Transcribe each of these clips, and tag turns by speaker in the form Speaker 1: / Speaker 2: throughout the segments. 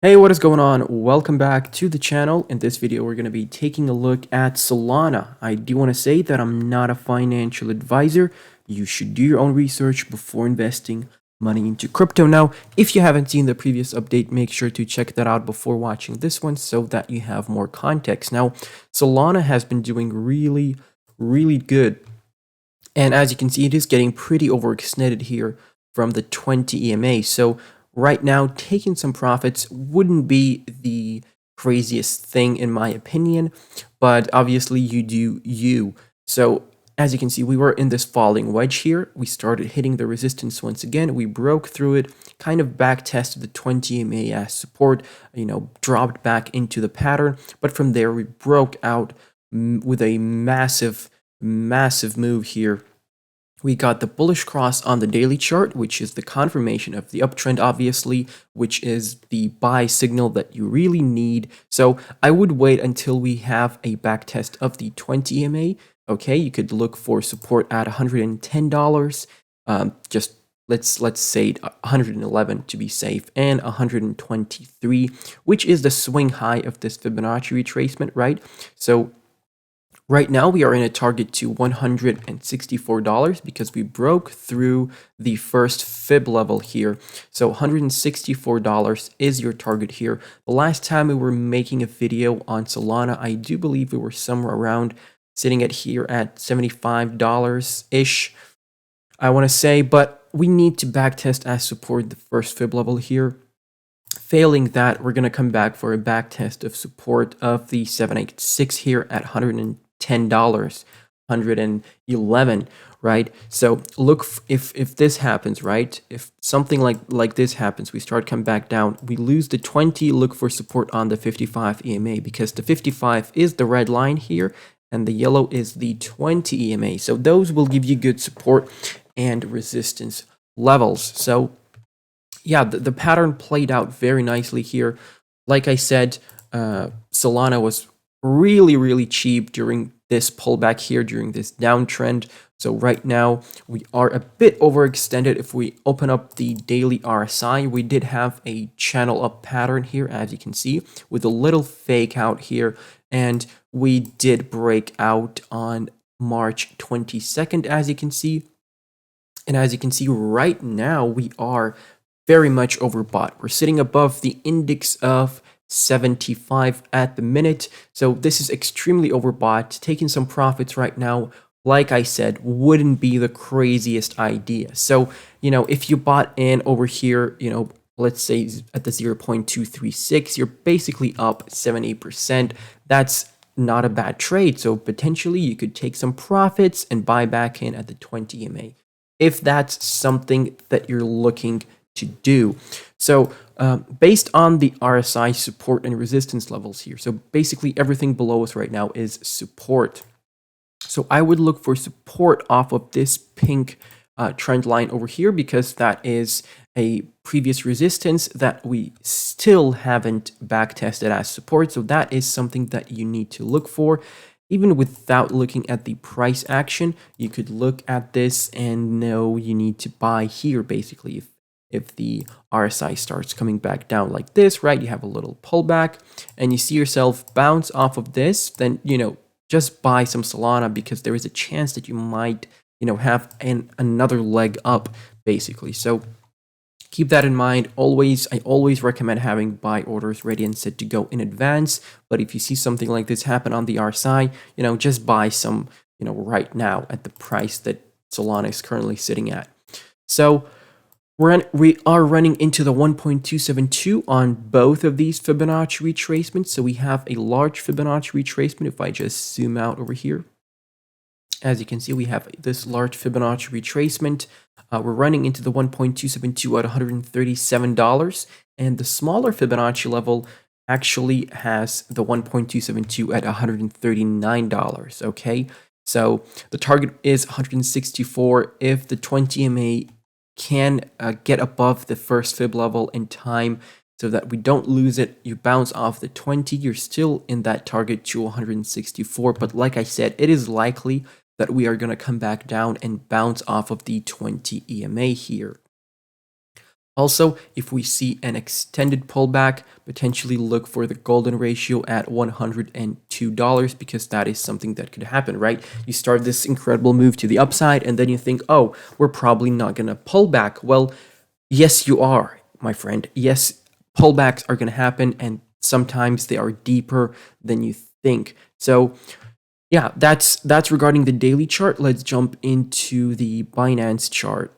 Speaker 1: Hey, what is going on? Welcome back to the channel. In this video, we're going to be taking a look at Solana. I do want to say that I'm not a financial advisor. You should do your own research before investing money into crypto. Now, if you haven't seen the previous update, make sure to check that out before watching this one so that you have more context. Now, Solana has been doing really good. And as you can see, it is getting pretty overextended here from the 20 EMA. So right now, taking some profits wouldn't be the craziest thing in my opinion, but obviously you do you. So as you can see, we were in this falling wedge here. We started hitting the resistance once again. We broke through it, kind of back tested the 20 EMA as support, dropped back into the pattern. But from there, we broke out with a massive move here. We got the bullish cross on the daily chart, which is the confirmation of the uptrend, obviously, which is the buy signal that you really need. So I would wait until we have a back test of the 20 EMA. Okay, you could look for support at $110. Just let's say 111 to be safe, and 123, which is the swing high of this Fibonacci retracement, right? So right now, we are in a target to $164 because we broke through the first fib level here. So $164 is your target here. The last time we were making a video on Solana, I do believe we were somewhere around sitting at here at $75-ish, I want to say, but we need to backtest as support the first fib level here. Failing that, we're going to come back for a backtest of support of the 786 here at $110, 111, right? So look, if this happens, right? If something like this happens, we start come back down, we lose the 20, look for support on the 55 EMA, because the 55 is the red line here and the yellow is the 20 EMA. So those will give you good support and resistance levels. So yeah, the pattern played out very nicely here. Like I said, Solana was really cheap during this pullback here, during this downtrend. So right now we are a bit overextended. If we open up the daily RSI, we did have a channel up pattern here, as you can see, with a little fake out here, and we did break out on March 22nd, as you can see. And as you can see right now, we are very much overbought. We're sitting above the index of 75 at the minute. So this is extremely overbought. Taking some profits right now, like I said, wouldn't be the craziest idea. So, if you bought in over here, let's say at the 0.236, you're basically up 78%. That's not a bad trade. So potentially you could take some profits and buy back in at the 20 EMA, if that's something that you're looking to do. So based on the RSI support and resistance levels here, so basically everything below us right now is support. So I would look for support off of this pink trend line over here, because that is a previous resistance that we still haven't back tested as support. So that is something that you need to look for. Even without looking at the price action, you could look at this and know you need to buy here, basically. If the RSI starts coming back down like this, right, you have a little pullback and you see yourself bounce off of this, then, just buy some Solana, because there is a chance that you might, have another leg up, basically. So keep that in mind. I always recommend having buy orders ready and set to go in advance. But if you see something like this happen on the RSI, just buy some, right now at the price that Solana is currently sitting at. So we are running into the 1.272 on both of these Fibonacci retracements. So we have a large Fibonacci retracement. If I just zoom out over here, as you can see, we have this large Fibonacci retracement. We're running into the 1.272 at $137. And the smaller Fibonacci level actually has the 1.272 at $139. Okay, so the target is 164. If the 20 EMA can get above the first fib level in time, so that we don't lose it, you bounce off the 20, you're still in that target to 164. But like I said, it is likely that we are going to come back down and bounce off of the 20 EMA here. Also, if we see an extended pullback, potentially look for the golden ratio at $102 because that is something that could happen, right? You start this incredible move to the upside and then you think, oh, we're probably not going to pull back. Well, yes, you are, my friend. Yes, pullbacks are going to happen and sometimes they are deeper than you think. So yeah, that's regarding the daily chart. Let's jump into the Binance chart.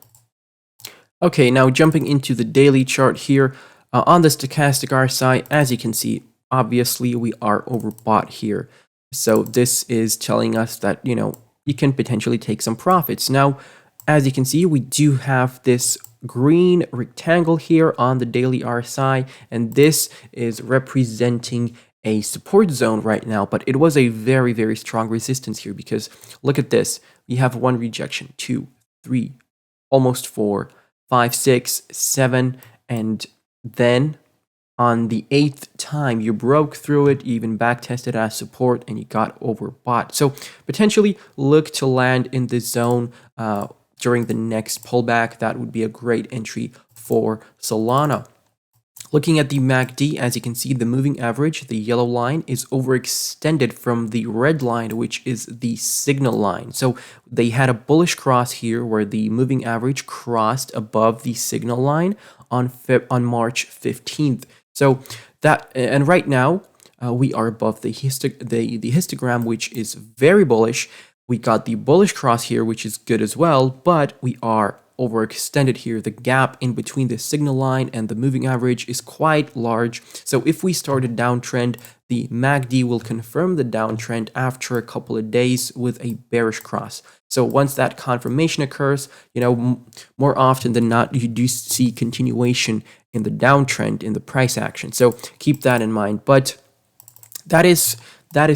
Speaker 1: Okay, now jumping into the daily chart here on the Stochastic Rsi, as you can see, obviously we are overbought here. So this is telling us that, you can potentially take some profits. Now, as you can see, we do have this green rectangle here on the daily RSI, and this is representing a support zone right now, but it was a very, very strong resistance here because look at this. We have one rejection, 2, 3, almost 4, 5, 6, 7, and then on the 8th time, you broke through it, you even back tested as support, and you got overbought. So potentially look to land in this zone during the next pullback. That would be a great entry for Solana. Looking at the MACD, as you can see, the moving average, the yellow line, is overextended from the red line, which is the signal line. So they had a bullish cross here where the moving average crossed above the signal line on March 15th. So that, and right now, we are above the histogram, which is very bullish. We got the bullish cross here, which is good as well, but we are overextended here. The gap in between the signal line and the moving average is quite large. So if we start a downtrend, the MACD will confirm the downtrend after a couple of days with a bearish cross. So once that confirmation occurs, more often than not, you do see continuation in the downtrend in the price action. So keep that in mind. But that is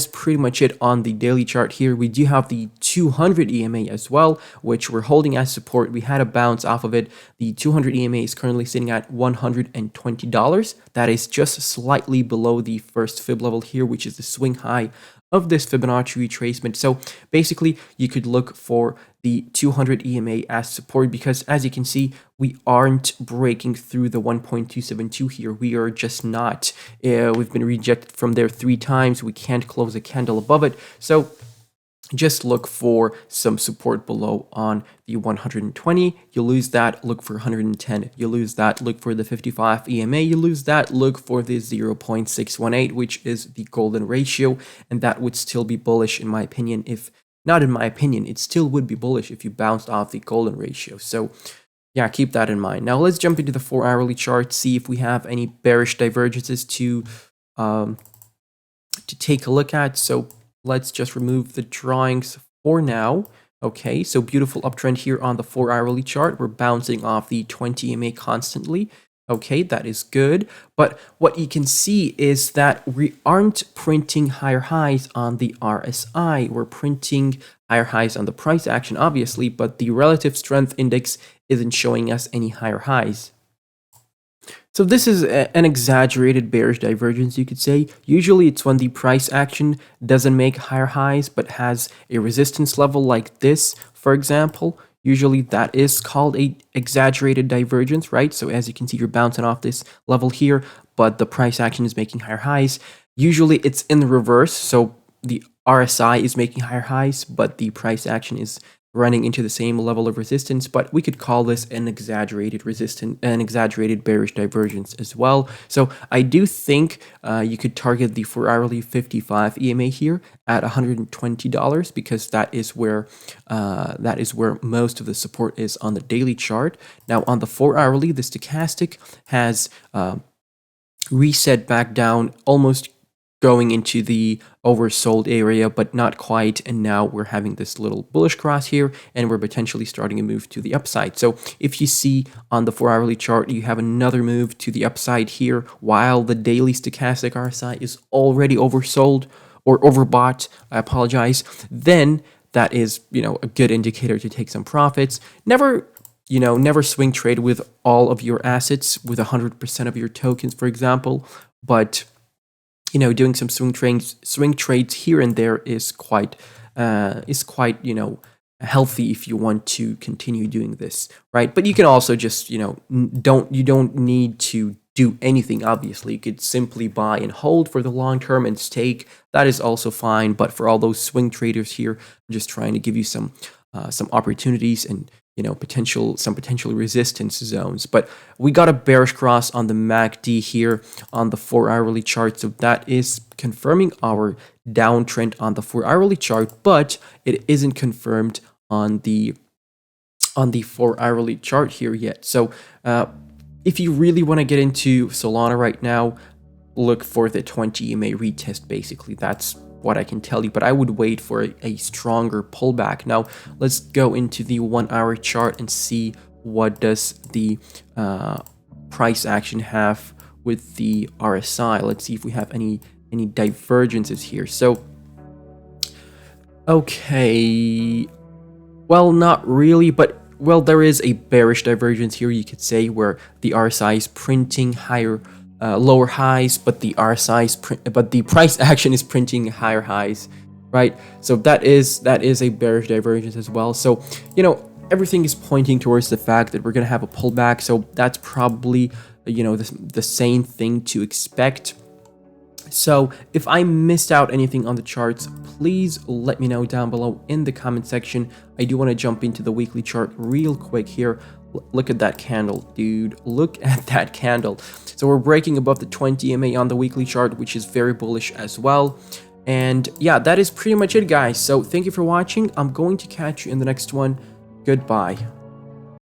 Speaker 1: pretty much it on the daily chart here. We do have the 200 EMA as well, which we're holding as support. We had a bounce off of it. The 200 EMA is currently sitting at $120. That is just slightly below the first fib level here, which is the swing high of this Fibonacci retracement. So basically, you could look for the 200 EMA as support because, as you can see, we aren't breaking through the 1.272 here. We are just not. We've been rejected from there 3 times. We can't close a candle above it. So just look for some support below on the 120. You lose that, look for 110. You lose that, look for the 55 EMA. You lose that, look for the 0.618, which is the golden ratio. And that would still be bullish in my opinion. If not in my opinion, it still would be bullish if you bounced off the golden ratio. So yeah, keep that in mind. Now let's jump into the 4-hourly chart, see if we have any bearish divergences to take a look at. So let's just remove the drawings for now. Okay, so beautiful uptrend here on the 4-hourly chart. We're bouncing off the 20 EMA constantly. Okay, that is good. But what you can see is that we aren't printing higher highs on the RSI. We're printing higher highs on the price action, obviously, but the relative strength index isn't showing us any higher highs. So this is an exaggerated bearish divergence, you could say. Usually it's when the price action doesn't make higher highs, but has a resistance level like this, for example. Usually that is called a exaggerated divergence, right? So as you can see, you're bouncing off this level here, but the price action is making higher highs. Usually it's in the reverse. So the RSI is making higher highs, but the price action is running into the same level of resistance, but we could call this an exaggerated bearish divergence as well. So I do think you could target the 4-hourly 55 EMA here at $120 because that is where most of the support is on the daily chart. Now on the 4-hourly, the stochastic has reset back down, almost going into the oversold area, but not quite. And now we're having this little bullish cross here, and we're potentially starting a move to the upside. So if you see on the 4-hourly chart, you have another move to the upside here, while the daily stochastic RSI is already oversold or overbought, I apologize, then that is, a good indicator to take some profits. Never swing trade with all of your assets, with 100% of your tokens, for example, but doing some swing trades here and there is quite healthy if you want to continue doing this, right? But you can also just, you know, you don't need to do anything. Obviously, you could simply buy and hold for the long term and stake. That is also fine. But for all those swing traders here, I'm just trying to give you some opportunities and, you know, some potential resistance zones. But we got a bearish cross on the MACD here on the 4-hourly chart, so that is confirming our downtrend on the 4-hourly chart, but it isn't confirmed on the 4-hourly chart here yet. So if you really want to get into Solana right now, look for the 20 EMA retest. Basically, that's what I can tell you, but I would wait for a stronger pullback. Now let's go into the 1-hour chart and see what does the price action have with the RSI. Let's see if we have any divergences here. So okay, well, not really, but well, there is a bearish divergence here, you could say, where the RSI is printing lower highs, but the price action is printing higher highs, right? So that is a bearish divergence as well. So, you know, everything is pointing towards the fact that we're gonna have a pullback. So that's probably, you know, the same thing to expect. So if I missed out anything on the charts, please let me know down below in the comment section. I do want to jump into the weekly chart real quick here. Look at that candle, dude. Look at that candle. So we're breaking above the 20 EMA on the weekly chart, which is very bullish as well. And yeah, that is pretty much it, guys. So thank you for watching. I'm going to catch you in the next one. Goodbye.